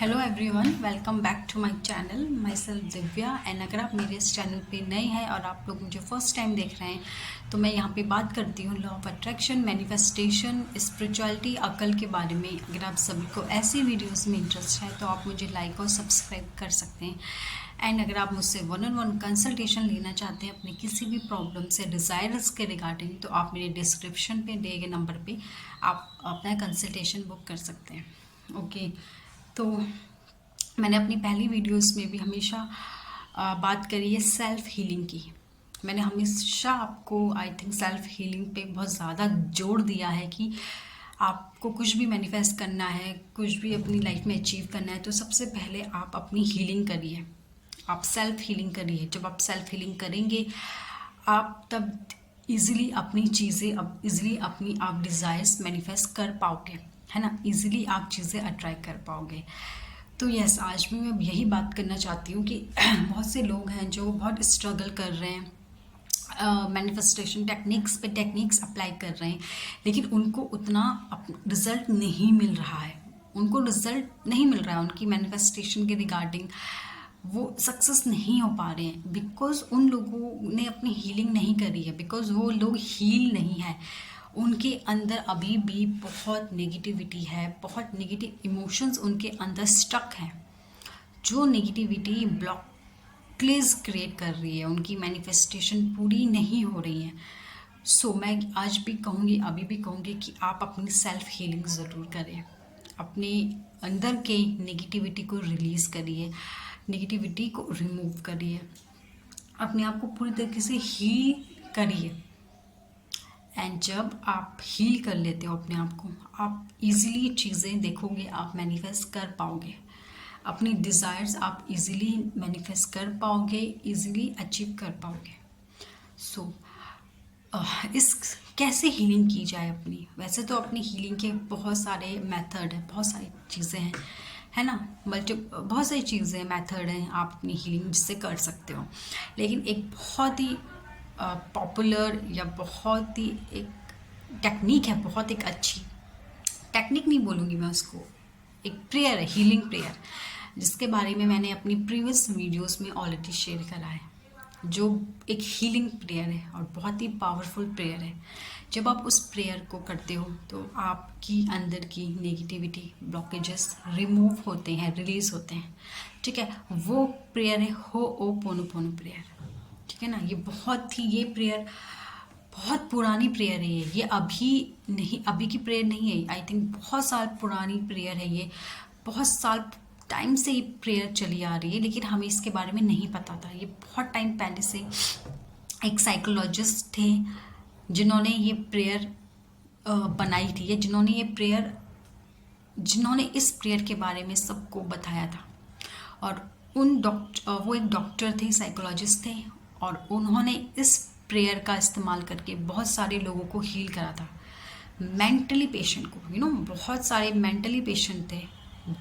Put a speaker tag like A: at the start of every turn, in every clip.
A: Hello everyone, welcome back to my channel. Myself Divya. And अगर आप मेरे इस चैनल पे नए हैं और आप लोग मुझे फर्स्ट टाइम देख रहे हैं तो मैं यहाँ पे बात करती हूँ law of attraction, manifestation, spirituality, अकल के बारे में। अगर आप सभी को ऐसी वीडियोस में इंटरेस्ट है तो आप मुझे लाइक और सब्सक्राइब कर सकते हैं। एंड अगर आप मुझसे 1-on-1 कंसल्टेशन लेना चाहते हैं अपने किसी भी प्रॉब्लम से, डिज़ायर्स के रिगार्डिंग, तो आप मेरे डिस्क्रिप्शन पे दिए गए नंबर पे आप अपना कंसल्टेशन बुक कर सकते हैं। ओके, तो मैंने अपनी पहली वीडियोस में भी हमेशा बात करी है सेल्फ हीलिंग की। मैंने हमेशा आपको आई थिंक सेल्फ हीलिंग पे बहुत ज़्यादा जोर दिया है कि आपको कुछ भी मैनिफेस्ट करना है, कुछ भी अपनी लाइफ में अचीव करना है तो सबसे पहले आप अपनी हीलिंग करिए, आप सेल्फ हीलिंग करिए। जब आप सेल्फ हीलिंग करेंगे आप तब इजीली अपनी चीज़ें, अब इजीली अपनी आप डिज़ायर्स मैनिफेस्ट कर पाओगे, है ना। इजीली आप चीज़ें अट्रैक्ट कर पाओगे। तो यस, आज भी मैं यही बात करना चाहती हूँ कि बहुत से लोग हैं जो बहुत स्ट्रगल कर रहे हैं, मैनिफेस्टेशन टेक्निक्स अप्लाई कर रहे हैं, लेकिन उनको उतना रिजल्ट नहीं मिल रहा है। उनको रिजल्ट नहीं मिल रहा है उनकी मैनिफेस्टेशन के रिगार्डिंग। वो सक्सेस नहीं हो पा रहे हैं बिकॉज उन लोगों ने अपनी हीलिंग नहीं करी है, बिकॉज वो लोग हील नहीं है। उनके अंदर अभी भी बहुत नेगेटिविटी है, बहुत नेगेटिव इमोशंस उनके अंदर स्टक हैं, जो नेगेटिविटी ब्लॉकेज क्रिएट कर रही है, उनकी मैनिफेस्टेशन पूरी नहीं हो रही है। सो मैं आज भी कहूँगी, अभी भी कहूँगी कि आप अपनी सेल्फ हीलिंग ज़रूर करें। अपने अंदर के नेगेटिविटी को रिलीज़ करिए, नेगेटिविटी को रिमूव करिए, अपने आप को पूरी तरीके से हील करिए। एंड जब आप हील कर लेते हो अपने आप को, आप इजीली चीज़ें देखोगे, आप मैनिफेस्ट कर पाओगे। अपनी डिज़ायर्स आप इजीली मैनिफेस्ट कर पाओगे, इजीली अचीव कर पाओगे। सो इस कैसे हीलिंग की जाए अपनी? वैसे तो अपनी हीलिंग के बहुत सारे मेथड हैं, बहुत सारी चीज़ें हैं, है ना। बहुत सारी चीज़ें, मेथड हैं आप अपनी हीलिंग जिससे कर सकते हो। लेकिन एक बहुत ही पॉपुलर या बहुत ही एक टेक्निक है, बहुत एक अच्छी टेक्निक नहीं बोलूँगी मैं उसको, एक प्रेयर है, हीलिंग प्रेयर, जिसके बारे में मैंने अपनी प्रीवियस वीडियोस में ऑलरेडी शेयर करा है, जो एक हीलिंग प्रेयर है और बहुत ही पावरफुल प्रेयर है। जब आप उस प्रेयर को करते हो तो आपकी अंदर की नेगेटिविटी, ब्लॉकेजेस रिमूव होते हैं, रिलीज होते हैं, ठीक है। वो प्रेयर है होओपोनोपोनो प्रेयर, ठीक है ना। ये प्रेयर बहुत पुरानी प्रेयर है। ये अभी नहीं, अभी की प्रेयर नहीं है, आई थिंक बहुत साल पुरानी प्रेयर है। ये बहुत साल टाइम से ये प्रेयर चली आ रही है, लेकिन हमें इसके बारे में नहीं पता था। ये बहुत टाइम पहले से एक साइकोलॉजिस्ट थे जिन्होंने ये प्रेयर बनाई थी, या जिन्होंने इस प्रेयर के बारे में सबको बताया था। और वो एक डॉक्टर थे, साइकोलॉजिस्ट थे, और उन्होंने इस प्रेयर का इस्तेमाल करके बहुत सारे लोगों को हील करा था। मेंटली पेशेंट को, बहुत सारे मेंटली पेशेंट थे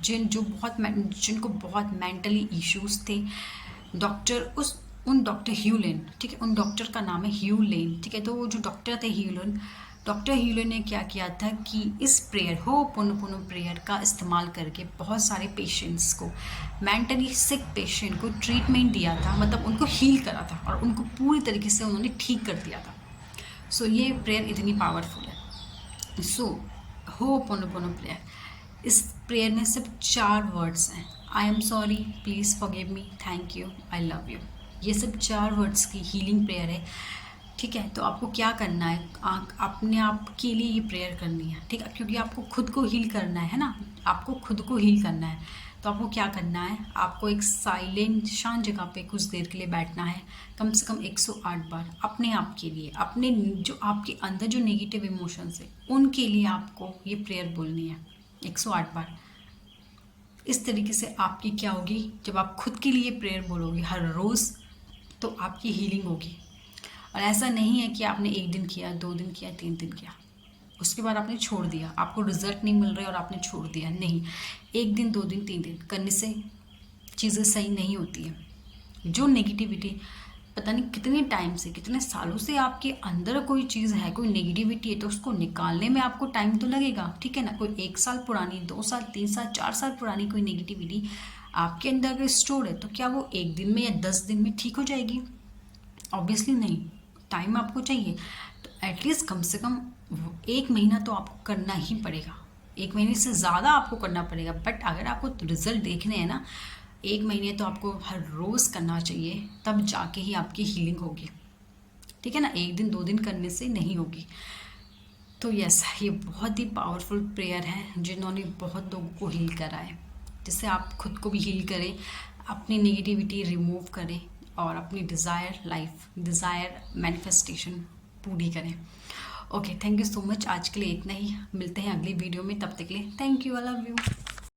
A: जिनको बहुत मेंटली इश्यूज थे। डॉक्टर ह्यूलेन, ठीक है, उन डॉक्टर का नाम है ह्यूलेन, ठीक है। तो वो जो डॉक्टर थे डॉक्टर ह्यूलेन ने क्या किया था कि इस प्रेयर होओपोनोपोनो प्रेयर का इस्तेमाल करके बहुत सारे पेशेंट्स को, मेंटली सिक पेशेंट को ट्रीटमेंट दिया था, मतलब उनको हील करा था और उनको पूरी तरीके से उन्होंने ठीक कर दिया था। सो ये प्रेयर इतनी पावरफुल है। सो होओपोनोपोनो प्रेयर, इस प्रेयर में सिर्फ 4 वर्ड्स हैं। I am sorry, please forgive me, thank you, I love you. ये सिर्फ 4 वर्ड्स की हीलिंग प्रेयर है, ठीक है। तो आपको क्या करना है, अपने आप के लिए ये प्रेयर करनी है, ठीक है, क्योंकि आपको खुद को हील करना है ना, आपको खुद को हील करना है। तो आपको क्या करना है, आपको एक साइलेंट शांत जगह पे कुछ देर के लिए बैठना है, कम से कम 108 बार अपने आप के लिए, अपने जो आपके अंदर जो नेगेटिव इमोशंस है उनके लिए आपको ये प्रेयर बोलनी है 108 बार। इस तरीके से आपकी क्या होगी, जब आप खुद के लिए प्रेयर बोलोगे हर रोज़ तो आपकी हीलिंग होगी। और ऐसा नहीं है कि आपने 1 दिन किया, 2 दिन किया, 3 दिन किया, उसके बाद आपने छोड़ दिया, आपको रिजल्ट नहीं मिल रहा और आपने छोड़ दिया। नहीं, 1 दिन, 2 दिन, 3 दिन करने से चीज़ें सही नहीं होती है। जो नेगेटिविटी पता नहीं कितने टाइम से, कितने सालों से आपके अंदर कोई चीज़ है, कोई नेगेटिविटी है, तो उसको निकालने में आपको टाइम तो लगेगा, ठीक है ना। कोई 1 साल पुरानी, 2 साल, 3 साल, 4 साल पुरानी कोई नेगेटिविटी आपके अंदर अगर स्टोर है, तो क्या वो एक दिन में या 10 दिन में ठीक हो जाएगी? ऑब्वियसली नहीं, टाइम आपको चाहिए। तो एटलीस्ट कम से कम 1 महीना तो आपको करना ही पड़ेगा, 1 महीने से ज़्यादा आपको करना पड़ेगा। बट अगर आपको रिजल्ट देखने हैं ना, 1 महीने तो आपको हर रोज़ करना चाहिए, तब जाके ही आपकी हीलिंग होगी, ठीक है ना। 1 दिन 2 दिन करने से नहीं होगी। तो यस, ये बहुत ही पावरफुल प्रेयर है जिन्होंने बहुत लोगों को हील करा है, जिससे आप खुद को भी हील करें, अपनी नेगेटिविटी रिमूव करें और अपनी डिज़ायर मैनिफेस्टेशन पूरी करें। Okay, thank you so much. आज के लिए इतना ही, मिलते हैं अगली वीडियो में, तब तक के लिए thank you, I love you.